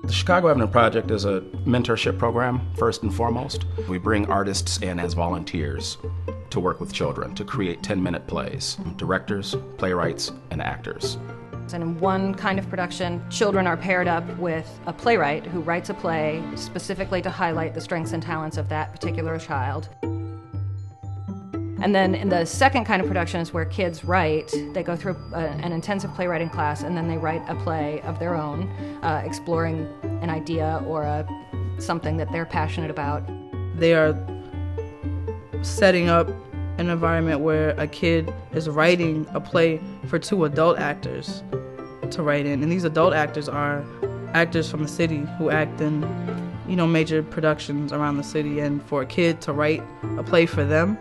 The Chicago Avenue Project is a mentorship program, first and foremost. We bring artists in as volunteers to work with children to create 10-minute plays, directors, playwrights, and actors. And in one kind of production, children are paired up with a playwright who writes a play specifically to highlight the strengths and talents of that particular child. And then in the second kind of production is where kids write. They go through an intensive playwriting class, and then they write a play of their own, exploring an idea or something that they're passionate about. They are setting up an environment where a kid is writing a play for two adult actors to write in. And these adult actors are actors from the city who act in, major productions around the city. And for a kid to write a play for them,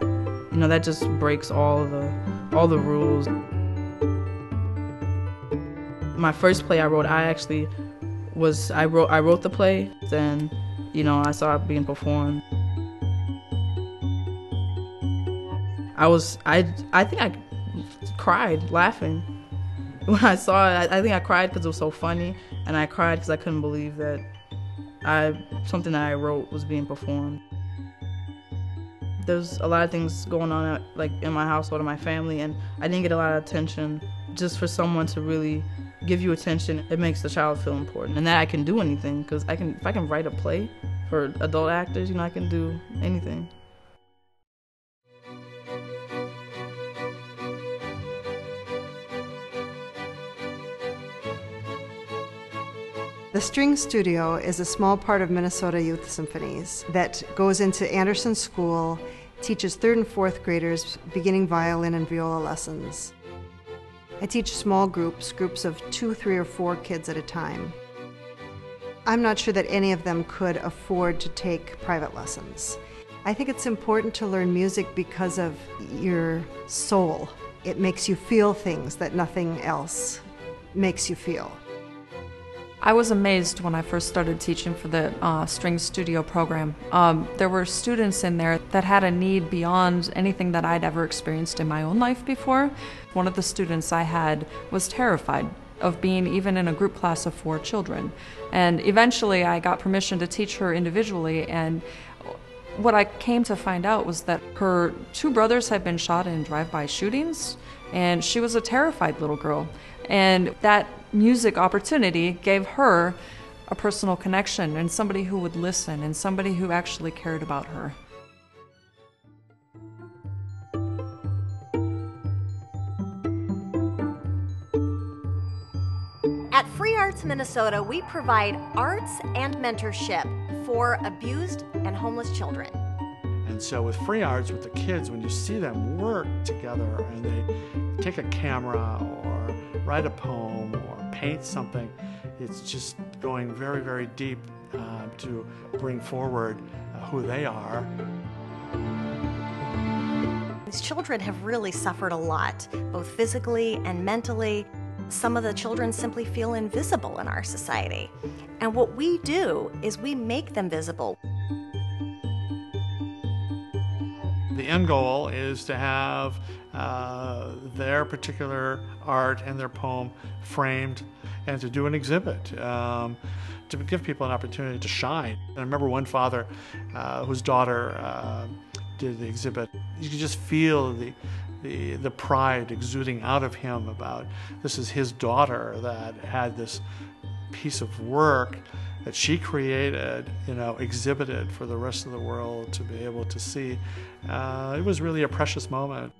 that just breaks all the rules. My first play I wrote, I wrote the play, then, I saw it being performed. I think I cried laughing when I saw it. I think I cried because it was so funny, and I cried because I couldn't believe that something that I wrote was being performed. There's a lot of things going on in my household and my family, and I didn't get a lot of attention. Just for someone to really give you attention, it makes the child feel important, and that I can do anything, because if I can write a play for adult actors, I can do anything. The String Studio is a small part of Minnesota Youth Symphonies that goes into Anderson School, teaches 3rd and 4th graders beginning violin and viola lessons. I teach small groups of 2, 3, or 4 kids at a time. I'm not sure that any of them could afford to take private lessons. I think it's important to learn music because of your soul. It makes you feel things that nothing else makes you feel. I was amazed when I first started teaching for the String Studio program. There were students in there that had a need beyond anything that I'd ever experienced in my own life before. One of the students I had was terrified of being even in a group class of 4 children. And eventually I got permission to teach her individually, and what I came to find out was that her 2 brothers had been shot in drive-by shootings, and she was a terrified little girl. And that music opportunity gave her a personal connection and somebody who would listen and somebody who actually cared about her. At Free Arts Minnesota, we provide arts and mentorship for abused and homeless children. And so with Free Arts, with the kids, when you see them work together and they take a camera or write a poem or paint something, it's just going very, very deep to bring forward who they are. These children have really suffered a lot, both physically and mentally. Some of the children simply feel invisible in our society. And what we do is we make them visible. The end goal is to have their particular art and their poem framed and to do an exhibit, to give people an opportunity to shine. And I remember one father whose daughter did the exhibit. You could just feel the pride exuding out of him about this is his daughter that had this piece of work that she created, exhibited for the rest of the world to be able to see. It was really a precious moment.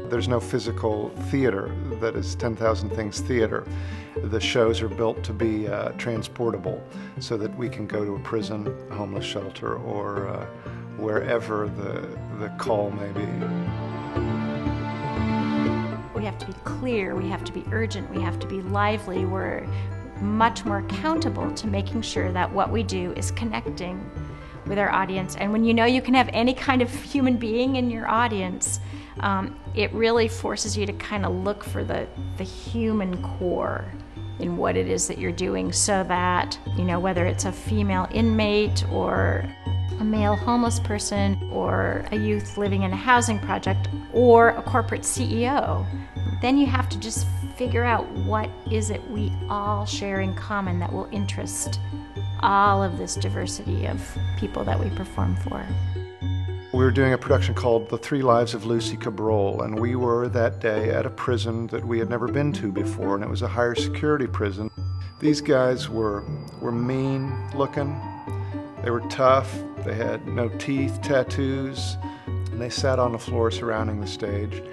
There's no physical theater that is 10,000 Things theater. The shows are built to be transportable so that we can go to a prison, a homeless shelter, or wherever the call may be. We have to be clear, we have to be urgent, we have to be lively. We're much more accountable to making sure that what we do is connecting with our audience. And when you can have any kind of human being in your audience, it really forces you to kind of look for the human core in what it is that you're doing, so that, whether it's a female inmate or a male homeless person or a youth living in a housing project or a corporate CEO. Then you have to just figure out what is it we all share in common that will interest all of this diversity of people that we perform for. We were doing a production called The 3 Lives of Lucy Cabral, and we were that day at a prison that we had never been to before, and it was a higher security prison. These guys were mean looking, they were tough, they had no teeth, tattoos, and they sat on the floor surrounding the stage,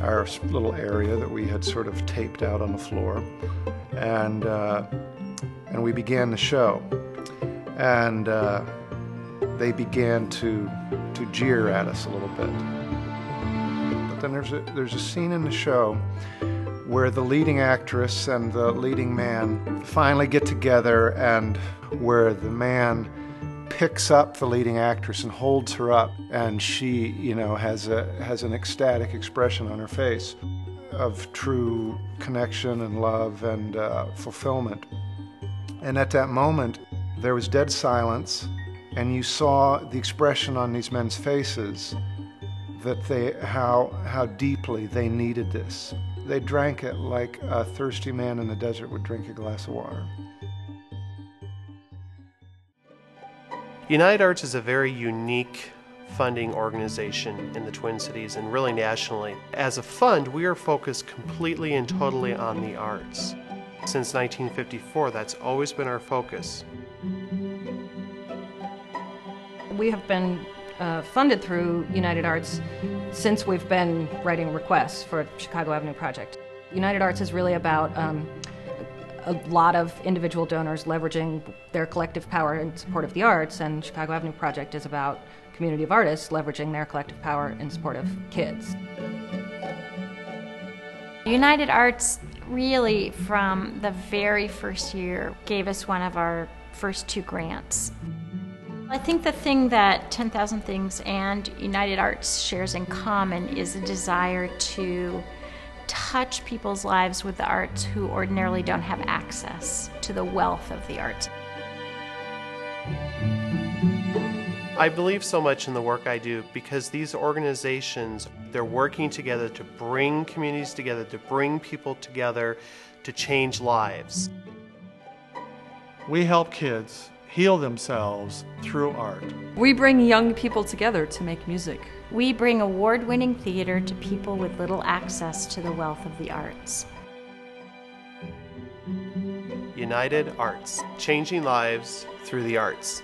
our little area that we had sort of taped out on the floor, and we began the show. And they began to jeer at us a little bit. But then there's a scene in the show where the leading actress and the leading man finally get together, and where the man picks up the leading actress and holds her up, and she, has an ecstatic expression on her face of true connection and love and fulfillment. And at that moment, there was dead silence, and you saw the expression on these men's faces that how deeply they needed this. They drank it like a thirsty man in the desert would drink a glass of water. United Arts is a very unique funding organization in the Twin Cities and really nationally. As a fund, we are focused completely and totally on the arts. Since 1954, that's always been our focus. We have been funded through United Arts since we've been writing requests for Chicago Avenue Project. United Arts is really about a lot of individual donors leveraging their collective power in support of the arts, and Chicago Avenue Project is about a community of artists leveraging their collective power in support of kids. United Arts really, from the very first year, gave us one of our first 2 grants. I think the thing that 10,000 Things and United Arts shares in common is a desire to touch people's lives with the arts who ordinarily don't have access to the wealth of the arts. I believe so much in the work I do because these organizations, they're working together to bring communities together, to bring people together, to change lives. We help kids heal themselves through art. We bring young people together to make music. We bring award-winning theater to people with little access to the wealth of the arts. United Arts, changing lives through the arts.